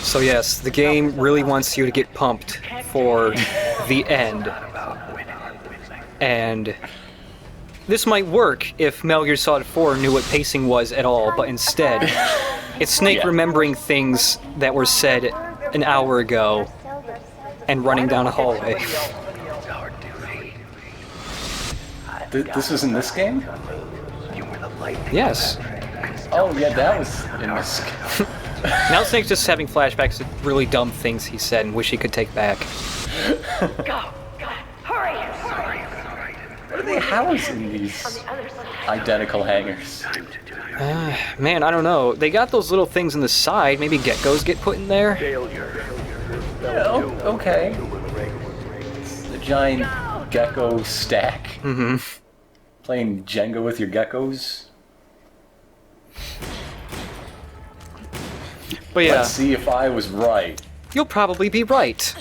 So yes, the game really wants you to get pumped for the end. And this might work if Metal Gear Solid 4 knew what pacing was at all, but instead, it's Snake remembering things that were said an hour ago and running down a hallway. This was in this game? Yes. Oh yeah, that was in this game. Now Snake's just having flashbacks to really dumb things he said and wish he could take back. Go! Hurry! What are they housed in these identical hangars? Man, I don't know. They got those little things in the side. Maybe geckos get put in there? Yeah, okay. The giant gecko stack. Mm-hmm. Playing Jenga with your geckos. But yeah, Let's see if I was right. you'll probably be right.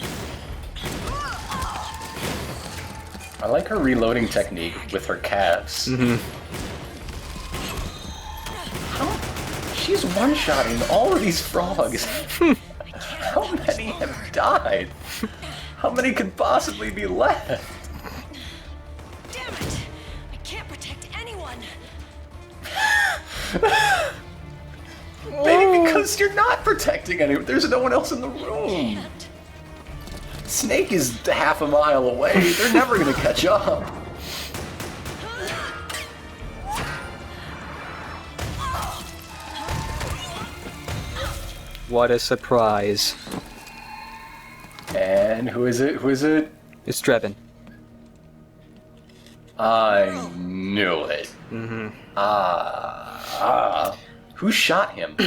I like her reloading technique with her calves. Mm-hmm. She's one-shotting all of these frogs. How many have died? How many could possibly be left? Damn it! I can't protect anyone. Maybe because you're not protecting anyone. There's no one else in the room. Snake is half a mile away. They're never gonna catch up. What a surprise. And who is it? Who is it? It's Drebin. I knew it. Mm-hmm. Who shot him?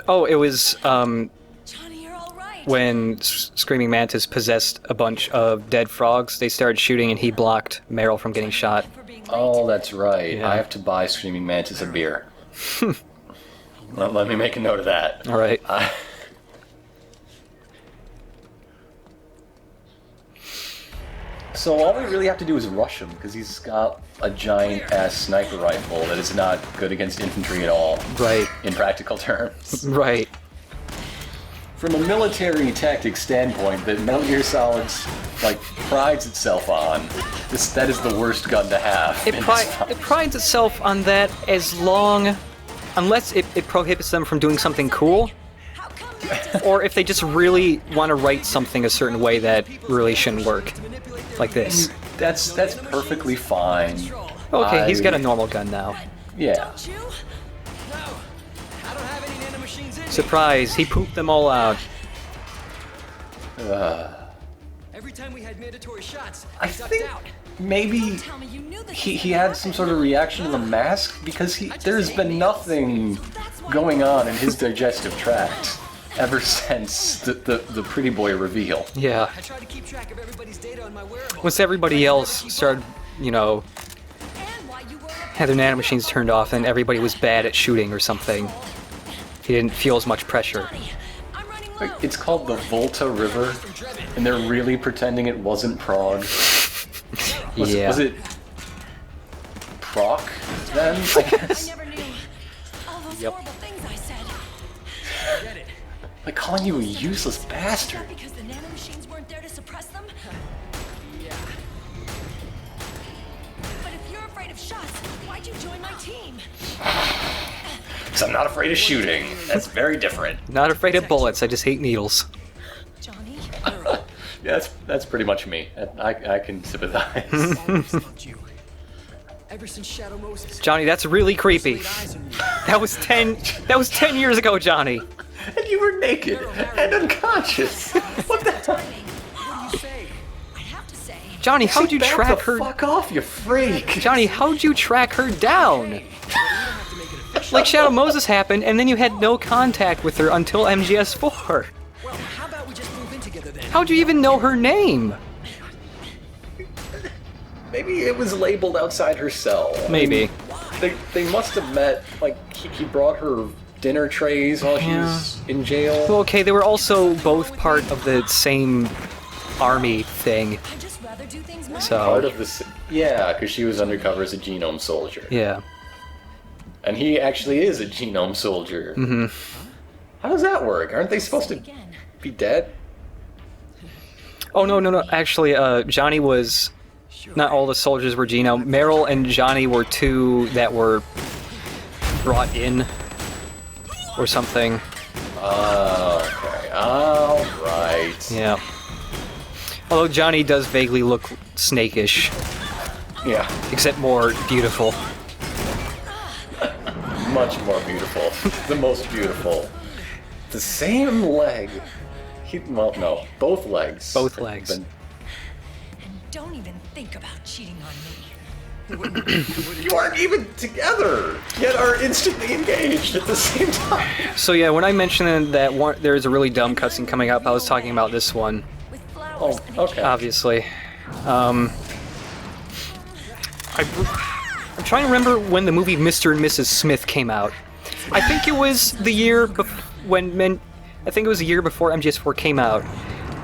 Oh, it was, Johnny, you're all right. when Screaming Mantis possessed a bunch of dead frogs. They started shooting and he blocked Meryl from getting shot. Oh, that's right. Yeah. I have to buy Screaming Mantis a beer. Let me make a note of that. All right. So all we really have to do is rush him, because he's got a giant-ass sniper rifle that is not good against infantry at all. Right. In practical terms. Right. From a military tactics standpoint that Metal Gear Solid, prides itself on, that is the worst gun to have. It prides itself on that unless it prohibits them from doing something cool, or if they just really want to write something a certain way that really shouldn't work, like this. That's perfectly fine. Okay, he's got a normal gun now. Yeah. Surprise, he pooped them all out. Every time we had mandatory shots, I think maybe he had some sort of reaction to the mask, because there's been nothing going on in his digestive tract ever since the Pretty Boy reveal. Yeah. I tried to keep track of everybody's data on my wearable. Once everybody else started, had their nanomachines turned off and everybody was bad at shooting or something, he didn't feel as much pressure. It's called the Volta River, and they're really pretending it wasn't Prague. Was it Proc then, I guess? I never knew all those Yep. horrible things I said. Like calling you a useless bastard. Because the nanomachines weren't there to suppress them? Yeah. But if you're afraid of shots, why'd you join my team? Because I'm not afraid of shooting. That's very different. Not afraid of bullets, I just hate needles. Johnny? Yeah, that's pretty much me. I can sympathize. Ever since Shadow Moses. Johnny, that's really creepy. That was 10 years ago, Johnny. And you were naked and unconscious. What the hell? What do you say? I have to say, Johnny, how'd you Back track the her? fuck off, you freak. Johnny, how'd you track her down? Like Shadow Moses happened, and then you had no contact with her until MGS4. Well, how about we just move in together then? How'd you even know her name? Maybe it was labeled outside her cell. Maybe. They must have met, he brought her dinner trays while she was in jail. Well, okay, they were also both part of the same army thing. I'd just rather do things my Part So, of this, yeah, because she was undercover as a genome soldier. yeah. And he actually is a genome soldier. Mm-hmm. How does that work? Aren't they supposed to be dead? Oh, no. Actually, Johnny was... Not all the soldiers were Gino. Meryl and Johnny were two that were brought in. Or something. Okay. Alright. Yeah. Although Johnny does vaguely look snakish. Yeah. Except more beautiful. Much more beautiful. The most beautiful. The same leg. Well, no. Both legs. Both legs. And don't even think about cheating on me. You aren't even together, yet are instantly engaged at the same time. So yeah, when I mentioned that there's a really dumb cutscene coming up, I was talking about this one. With flowers Oh, okay. Obviously. I'm trying to remember when the movie Mr. and Mrs. Smith came out. I think it was the year I think it was a year before MGS4 came out.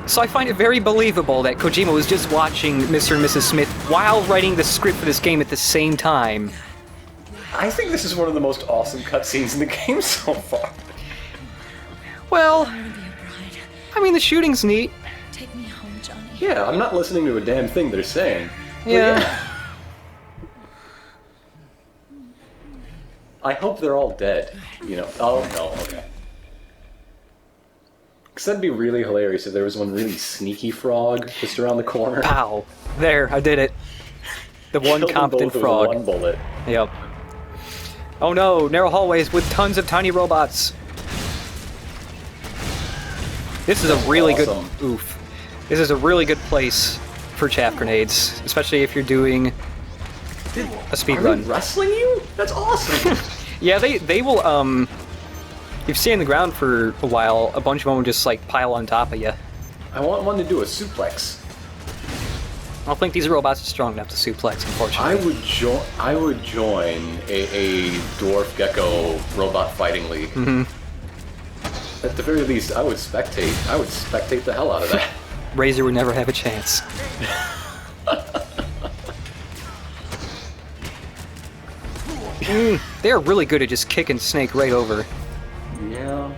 So I find it very believable that Kojima was just watching Mr. and Mrs. Smith while writing the script for this game at the same time. I think this is one of the most awesome cutscenes in the game so far. Well, be a bride. I mean, the shooting's neat. Take me home, Johnny. Yeah, I'm not listening to a damn thing they're saying. But Yeah. I hope they're all dead. You know. Oh, no, okay. Because that'd be really hilarious if there was one really sneaky frog just around the corner. Pow. There, I did it. The one Killed them competent both with frog. one bullet. Yep. Oh no, narrow hallways with tons of tiny robots. This is a really Awesome. good... Oof. This is a really good place for chaff grenades, especially if you're doing a speed Are run. they wrestling you? That's awesome. Yeah, they will, if you stay on the ground for a while, a bunch of them will just, like, pile on top of you. I want one to do a suplex. I don't think these robots are strong enough to suplex, unfortunately. I would join a dwarf gecko robot fighting league. At the very least, I would spectate the hell out of that. Razor would never have a chance. They're really good at just kicking Snake right over. Yeah.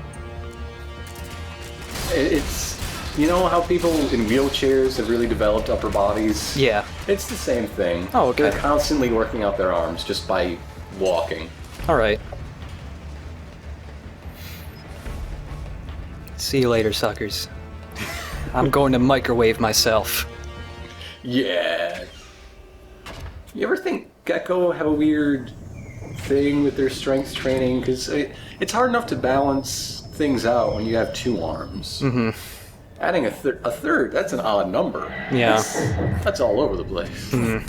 It's, you know how people in wheelchairs have really developed upper bodies? Yeah. It's the same thing. Oh, okay. They're constantly working out their arms just by walking. Alright. See you later, suckers. I'm going to microwave myself. Yeah. You ever think Gecko have a weird thing with their strength training? Because it's hard enough to balance things out when you have two arms. Mm-hmm. Adding a third, that's an odd number. Yeah. That's all over the place. Mm-hmm.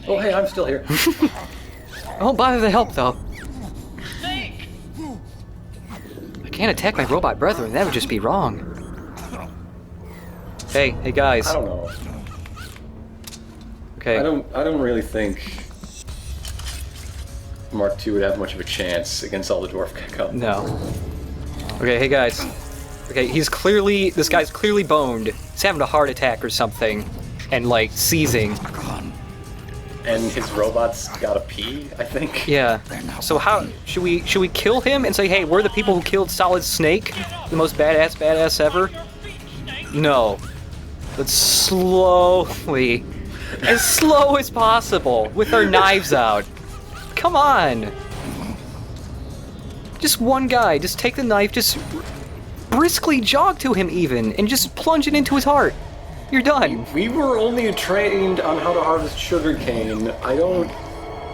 Oh, hey, I'm still here. Oh, bother the help, though. I can't attack my robot brethren. That would just be wrong. Hey guys. I don't know. Okay. I don't really think Mark II would have much of a chance against all the dwarf gecko. No. Okay, hey guys. Okay, this guy's clearly boned. He's having a heart attack or something. And, like, seizing. And his robot's gotta pee, I think. Yeah. So how, should we kill him and say, hey, we're the people who killed Solid Snake? The most badass ever? No. Let's slowly, as slow as possible, with our knives out. Come on. Just one guy, just take the knife, just briskly jog to him even, and just plunge it into his heart. You're done. We were only trained on how to harvest sugarcane. I don't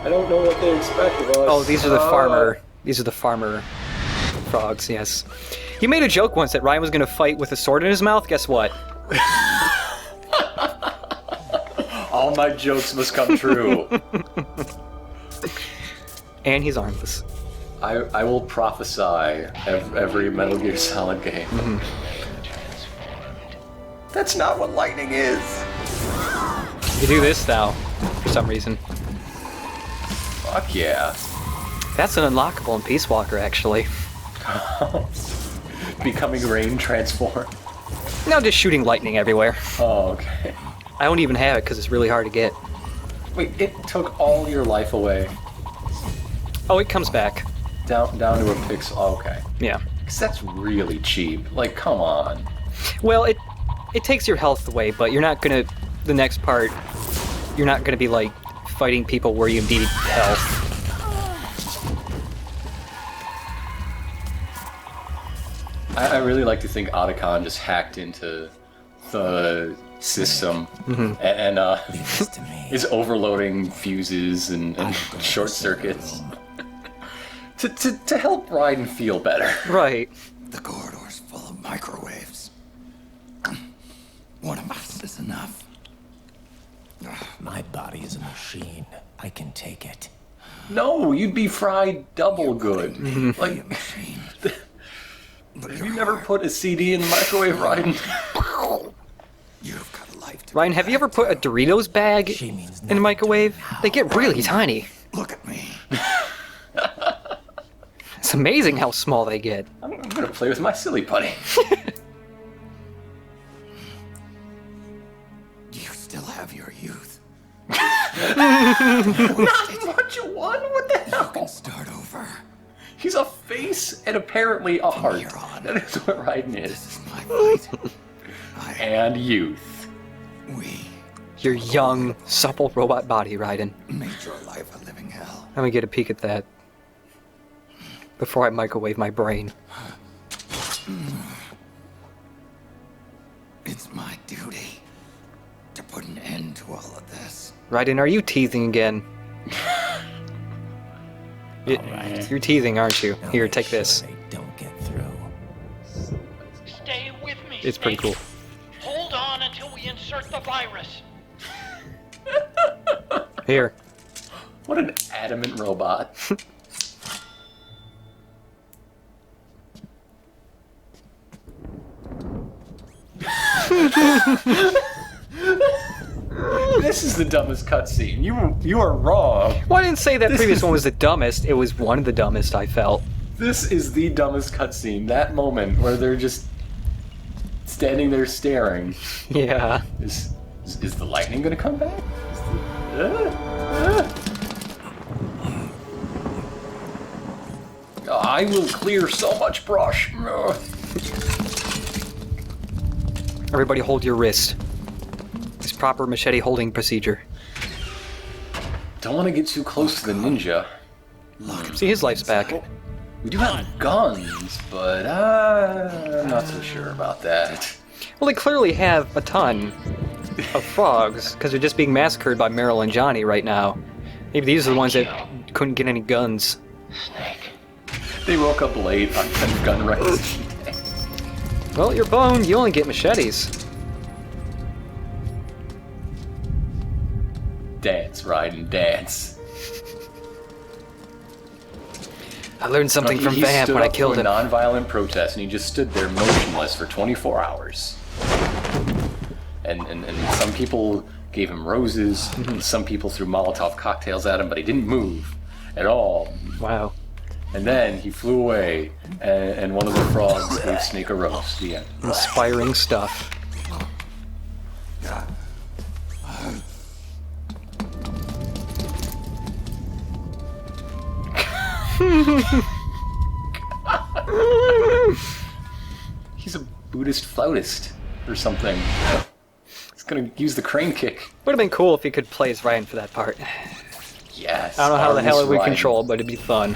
know what they expect of us. Oh, these are the farmer. These are the farmer frogs. Yes. You made a joke once that Ryan was going to fight with a sword in his mouth. Guess what? All my jokes must come true. And he's armless. I will prophesy every Metal Gear Solid game. Mm-hmm. That's not what lightning is. You do this now, for some reason. Fuck yeah. That's an unlockable in Peace Walker, actually. Becoming rain transform. No, just shooting lightning everywhere. Oh, okay. I don't even have it because it's really hard to get. Wait, it took all your life away. Oh, it comes back. Down to a pixel. Oh, okay. Yeah. Because that's really cheap. Like, come on. Well, it takes your health away, but you're not gonna... The next part, you're not gonna be, like, fighting people where you need health. I really like to think Otacon just hacked into the system and is overloading fuses and short circuits to help Raiden feel better. Right. The corridor's full of microwaves. One of us is enough. My body is a machine. I can take it. No, you'd be fried double good. Like, Machine. have you never put a CD in the microwave, Raiden? You've got a life to Ryan, have you ever put a Doritos bag She means in a microwave? They get really tiny. look at me. It's amazing how small they get. I'm gonna play with my silly putty. You still have your youth. Not much one? What the You hell? can start over. He's a face and apparently a heart. here on. That is what Raiden is. This is my fight. And youth. We Your young, supple robot body, Raiden. made your life a living hell. Let me get a peek at that. Before I microwave my brain. It's my duty to put an end to all of this. Raiden, are you teasing again? You're teasing, aren't you? I'll Here, make take sure this. They don't get through. Stay with me. It's pretty Snake. cool. Hold on until we insert the virus. Here. What an adamant robot. This is the dumbest cutscene. You are wrong. Well, I didn't say that previous one was the dumbest. It was one of the dumbest, I felt. This is the dumbest cutscene. That moment where they're just standing there staring. Yeah. Is the lightning gonna come back? I will clear so much brush. Everybody hold your wrist. It's proper machete holding procedure. Don't want to get too close to the ninja. See, his life's back. We do have guns, but I'm not so sure about that. Well, they clearly have a ton of frogs, because they're just being massacred by Meryl and Johnny right now. Maybe these are the ones that couldn't get any guns. Snake. They woke up late on gun rights. Well, you're boned, you only get machetes. Dance, Raiden, dance. I learned something from Vamp when I killed him. He stood up to a non-violent protest, and he just stood there motionless for 24 hours. And some people gave him roses, and some people threw Molotov cocktails at him, but he didn't move at all. Wow. And then he flew away, and one of the frogs gave Snake a rose. The end. Inspiring stuff. He's a Buddhist flautist or something. He's gonna use the crane kick. Would have been cool if he could play as Ryan for that part. Yes. I don't know how the hell it would Raiden. control, but it'd be fun.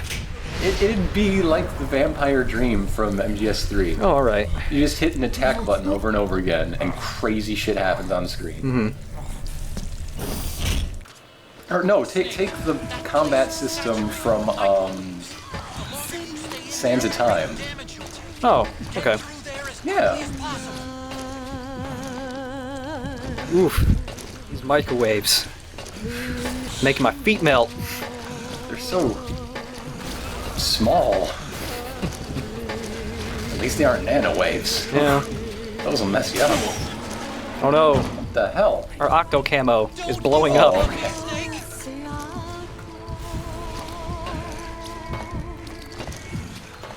It'd be like the Vampire Dream from MGS3. Oh, alright. You just hit an attack button over and over again, and crazy shit happens on screen. Or no, take the combat system from Sands of Time. Oh, okay. Yeah. Oof. These microwaves. Making my feet melt. They're so small. At least they aren't nanowaves. Yeah. Those will mess you up. Oh no. What the hell? Our octo camo is blowing Oh, up. okay.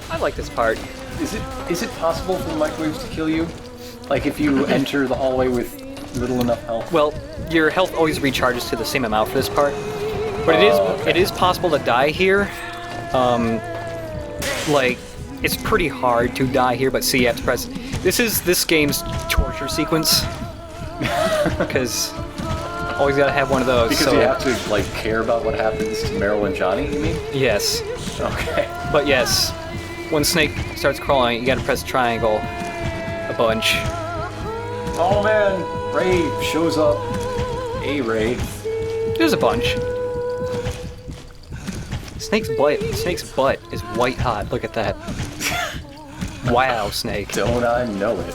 I like this part. Is it possible for the microwaves to kill you? Like if you enter the hallway with little enough health? Well, your health always recharges to the same amount for this part. But it is possible to die here. Like, it's pretty hard to die here, but see, you have to press... This is this game's torture sequence. Because always gotta have one of those. Because you have to, like, care about what happens to Meryl and Johnny, you mean? Yes. Okay. But yes, when Snake starts crawling, you gotta press triangle a bunch. Oh man, Ray shows up. Hey Ray. There's a bunch. Snake's butt is white hot. Look at that. Wow, Snake. Don't I know it?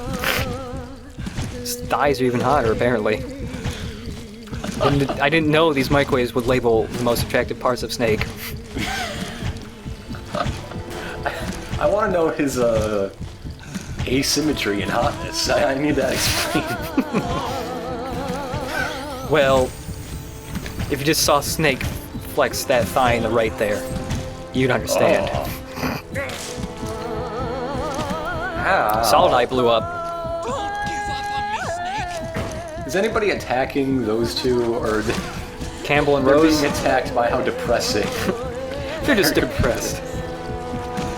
His thighs are even hotter, apparently. I didn't know these microwaves would label the most attractive parts of Snake. I want to know his asymmetry and hotness. I need that explained. Well, if you just saw Snake flex that thigh in the right there, you'd understand. Ow. Solid Eye blew up. Is anybody attacking those two, or Campbell and they're Rose, being attacked by how depressing? they're just depressed.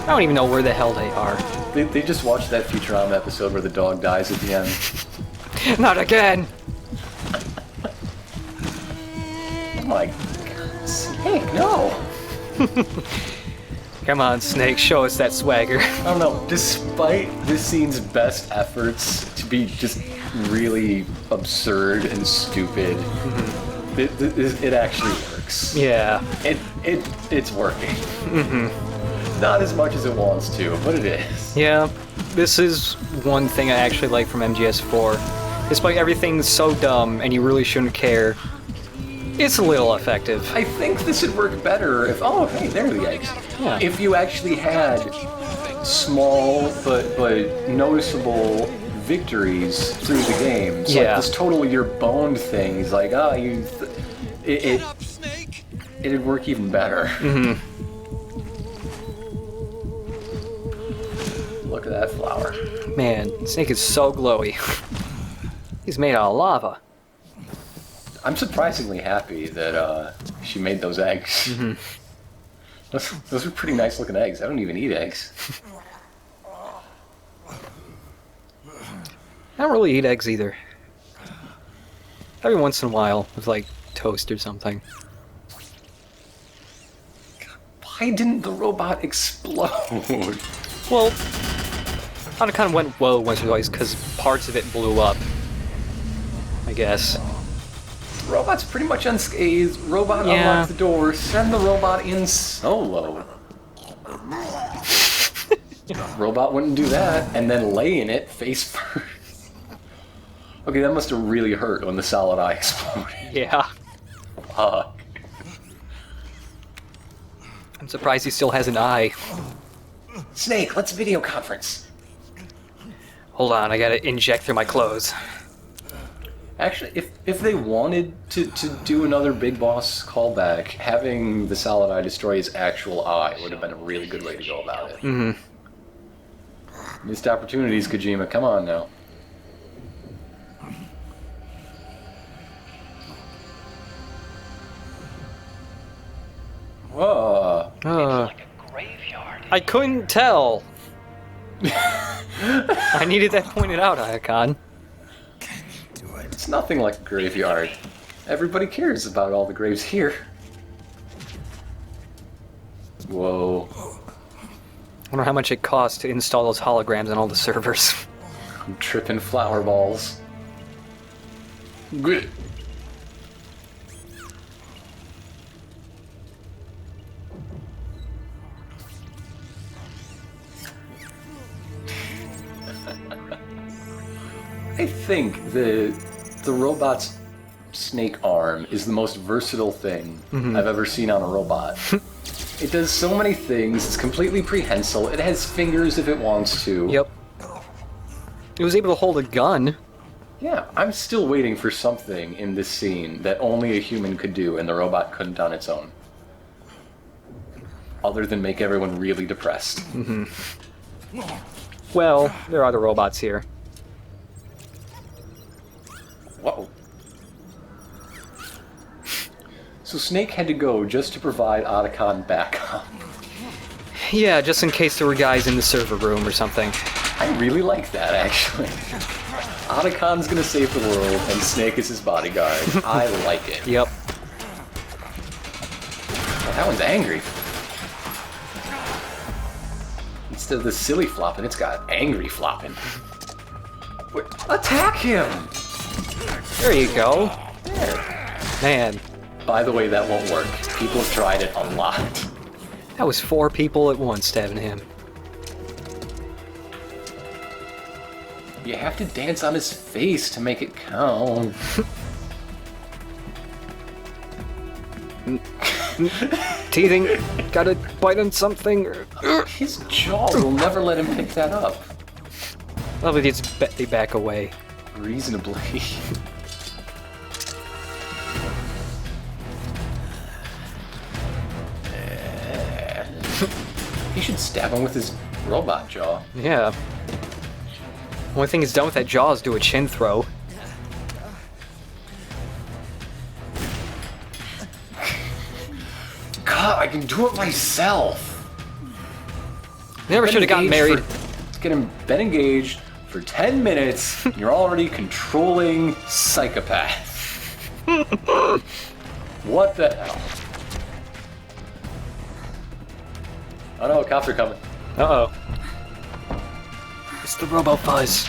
I don't even know where the hell they are. They just watched that Futurama episode where the dog dies at the end. Not again! Oh my god, Snake, no! Come on, Snake, show us that swagger. I don't know, despite this scene's best efforts to be just really absurd and stupid, it actually works. Yeah. It's working. Not as much as it wants to, but it is. Yeah, this is one thing I actually like from MGS4. Despite everything so dumb and you really shouldn't care, it's a little effective. I think this would work better if... Oh, hey, there are the eggs. Yeah. If you actually had small but noticeable victories through the game. So Yeah. like this total you're boned thing is like, it'd work even better. Look at that flower. Man, Snake is so glowy. He's made out of lava. I'm surprisingly happy that she made those eggs. Those are pretty nice looking eggs. I don't even eat eggs. I don't really eat eggs either. Every once in a while, with like toast or something. Why didn't the robot explode? Well, I kind of went whoa once or twice because parts of it blew up. I guess. The robot's pretty much unscathed. Robot Yeah. unlock the door. Send the robot in solo. Robot wouldn't do that, and then lay in it face first. Okay, that must have really hurt when the solid eye exploded. Yeah. Fuck. I'm surprised he still has an eye. Snake, let's video conference. Hold on, I gotta inject through my clothes. Actually, if they wanted to do another Big Boss callback, having the solid eye destroy his actual eye would have been a really good way to go about it. Missed opportunities, Kojima. Come on now. Whoa. Like a graveyard. I couldn't tell. I needed that pointed out, Otacon. It's nothing like a graveyard. Everybody cares about all the graves here. Whoa. I wonder how much it costs to install those holograms on all the servers. I'm tripping flower balls. Good. I think the robot's snake arm is the most versatile thing I've ever seen on a robot. It does so many things, it's completely prehensile, it has fingers if it wants to. Yep. It was able to hold a gun. Yeah, I'm still waiting for something in this scene that only a human could do and the robot couldn't on its own. Other than make everyone really depressed. Well, there are other robots here. Whoa. So Snake had to go just to provide Otacon backup. Yeah, just in case there were guys in the server room or something. I really like that, actually. Otacon's gonna save the world, and Snake is his bodyguard. I like it. Yep. Oh, that one's angry. Instead of the silly flopping, it's got angry flopping. Wait, attack him! There you go. There. Man, By the way, that won't work. People have tried it a lot. that was 4 people at once stabbing him. You have to dance on his face to make it count. Teething, gotta bite on something. His jaw will never let him pick that up. Lovely, they back away. Reasonably. He should stab him with his robot jaw. Yeah. Only thing he's done with that jaw is do a chin throw. God, I can do it myself. Never should have gotten married. Been engaged for 10 minutes. You're already controlling psychopath. What the hell? Oh no, cops are coming. Uh-oh. It's the Robo-Fuzz.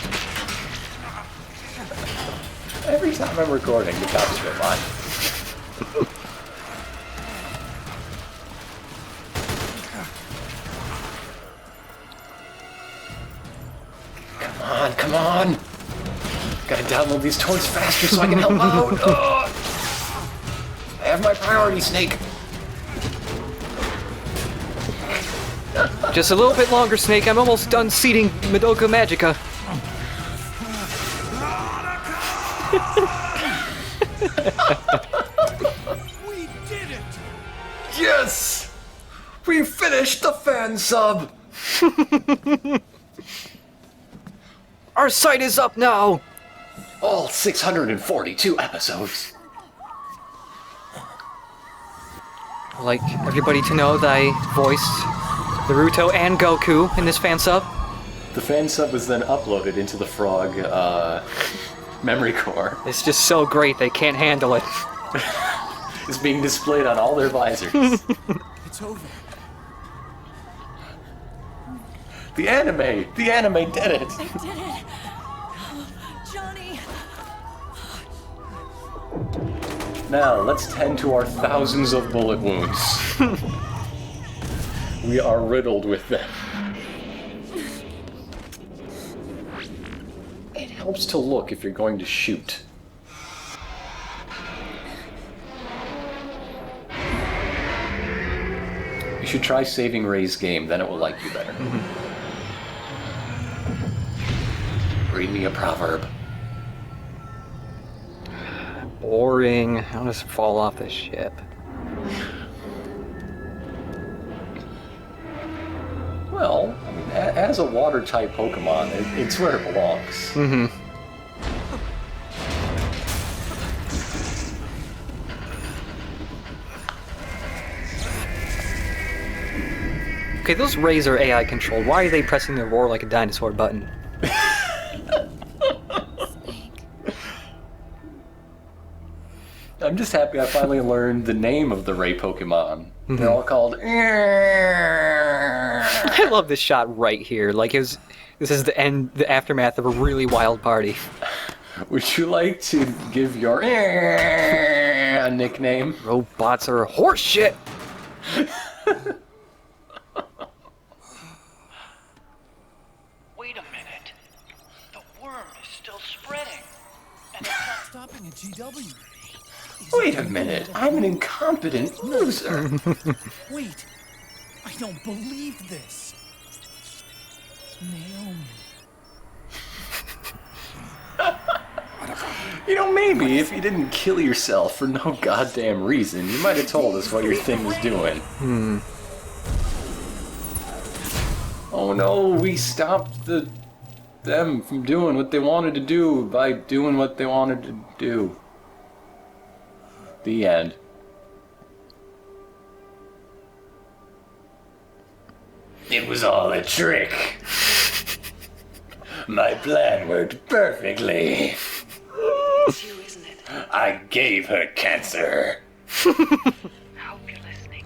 Every time I'm recording, the cops go by. Come on! Gotta download these torts faster so I can help out! Ugh. I have my priority, Snake! Just a little bit longer, Snake. I'm almost done seeding Madoka Magica. We did it! Yes! We finished the fan sub! Our site is up now! All 642 episodes. I'd like everybody to know that I voiced Naruto and Goku in this fan sub. The fan sub was then uploaded into the Frog memory core. It's just so great they can't handle it. It's being displayed on all their visors. It's over. The anime did it! I did it! Johnny! Now, let's tend to our thousands of bullet wounds. We are riddled with them. It helps to look if you're going to shoot. You should try saving Ray's game, then it will like you better. Read me a proverb. Boring. I'll just fall off the ship. Well, I mean, as a water-type Pokemon, it's where it belongs. Mm-hmm. Okay, those rays are AI controlled. Why are they pressing the roar like a dinosaur button? I'm just happy I finally learned the name of the Ray Pokemon. Mm-hmm. They're all called... I love this shot right here. Like, this is the aftermath of a really wild party. Would you like to give your a nickname? Robots are horse shit! Wait a minute. The worm is still spreading. And it's not Stopping at GW. Wait a minute, I'm an incompetent loser. Wait, I don't believe this. Naomi. You know, maybe if you didn't kill yourself for no goddamn reason, you might have told us what your thing was doing. Oh no, we stopped them from doing what they wanted to do by doing what they wanted to do. The end. It was all a trick. My plan worked perfectly. It's you, isn't it? I gave her cancer. I hope you're listening.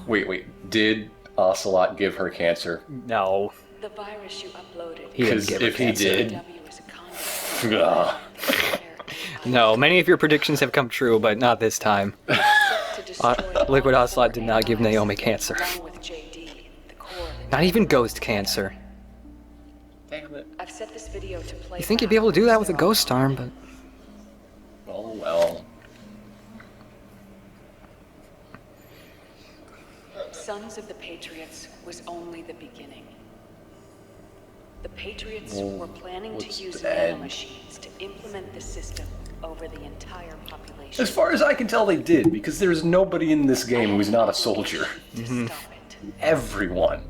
Wait. Did Ocelot give her cancer? No. The virus you uploaded. He didn't Because give her if he cancer. did... W is a conduit. Ugh. No, many of your predictions have come true, but not this time. To destroy Liquid all Ocelot did not give Naomi cancer. along with JD, the core of the Not even ghost cancer. Damn it. I've set this video to play. You think you'd be able to do that with a ghost arm, but... Oh well. Sons of the Patriots was only the beginning. The Patriots Well, were planning to what's use that? nanomachines to implement the system over the entire population. As far as I can tell, they did, because there's nobody in this game who's not a soldier. To stop it. Everyone.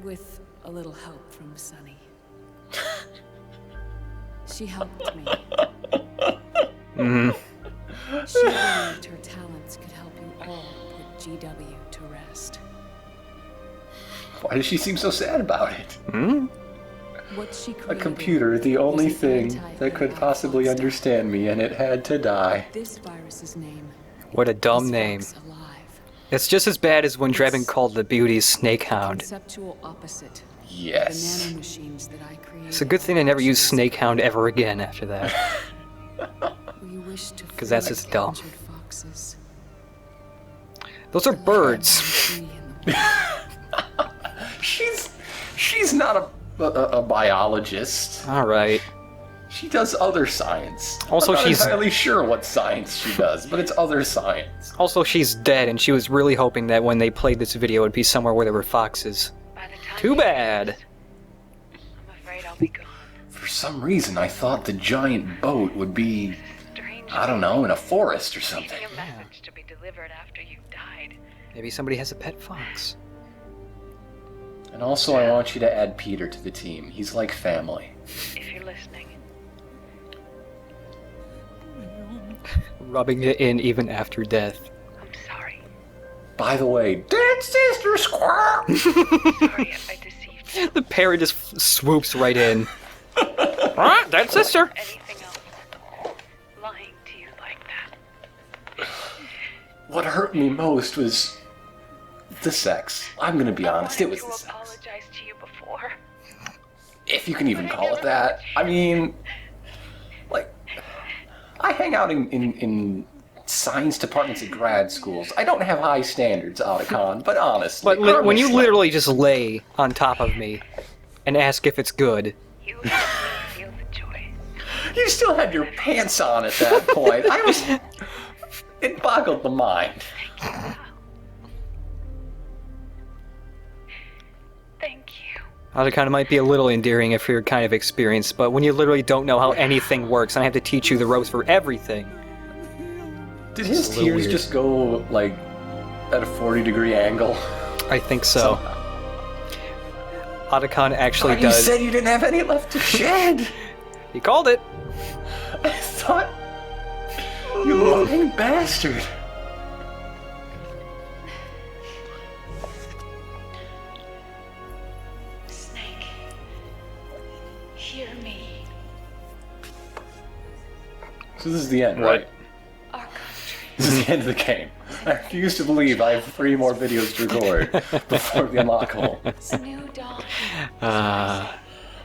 With a little help from Sunny. She helped me. She believed her talents could help you all put GW to rest. Why does she seem so sad about it? What she A created computer, the only was an thing that could anti-antibiotic possibly monster. understand me, and it had to die. This virus's name What a dumb is name. Fox Alive. It's just as bad as when Drebin called the beauties Snakehound. Conceptual opposite. Yes. The nanomachines that I created. It's a good thing I never used Snakehound ever again after that. We wish to 'Cause that's free just dumb. captured foxes. Those are birds. Free in the She's not a biologist. Alright. She does other science. Also, I'm not she's- entirely sure what science she does, but it's other science. Also, she's dead, and she was really hoping that when they played this video, it'd be somewhere where there were foxes. By the time Too you bad. finish, I'm afraid I'll be gone. For some reason, I thought the giant boat would be, Strange. I don't know, in a forest or something. Leaving a message to be delivered after you died. Maybe somebody has a pet fox. And also, I want you to add Peter to the team. He's like family. If you're listening. Rubbing it in even after death. I'm sorry. By the way, dead sister squirrel! Sorry if I deceived you. The parrot just swoops right in. Alright, that's sister. Anything else? Lying to you like that. What hurt me most was the sex. I'm gonna be honest, it was the I sex. apologized to you before. If you can even call it that. I mean, like, I hang out in science departments at grad schools. I don't have high standards, Otacon, but honestly. But when you honestly, literally just lay on top of me and ask if it's good, You helped me feel the joy. You still had your pants on at that point. It boggled the mind. Thank you. it kind of might be a little endearing if you're kind of experienced, but when you literally don't know how anything works and I have to teach you the ropes for everything. Did his a little tears weird. just go, like, at a 40-degree angle? I think so. Otacon actually You does. said you didn't have any left to shed. He called it. I thought... You lying bastard. Snake. Hear me. So this is the end, right? Our country. This is the end of the game. I refuse to believe I have 3 more videos to record before the unlockable. It's a new dawn.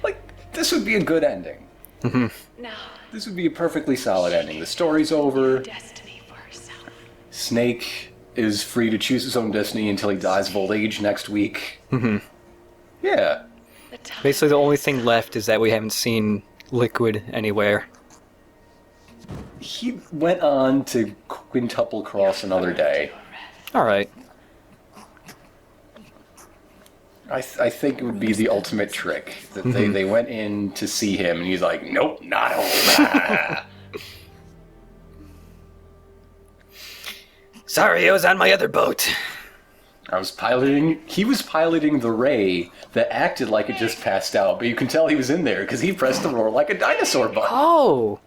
Like, this would be a good ending. Now, This would be a perfectly solid ending. The story's over. destiny for herself. Snake is free to choose his own destiny until he dies of old age next week. Yeah. The time Basically, the only thing left is that we haven't seen Liquid anywhere. He went on to quintuple cross another day. Alright. I think it would be the ultimate trick. That they went in to see him and he's like, nope, not home. Sorry, I was on my other boat. He was piloting the ray that acted like it just passed out, but you can tell he was in there because he pressed the roar like a dinosaur button. Oh,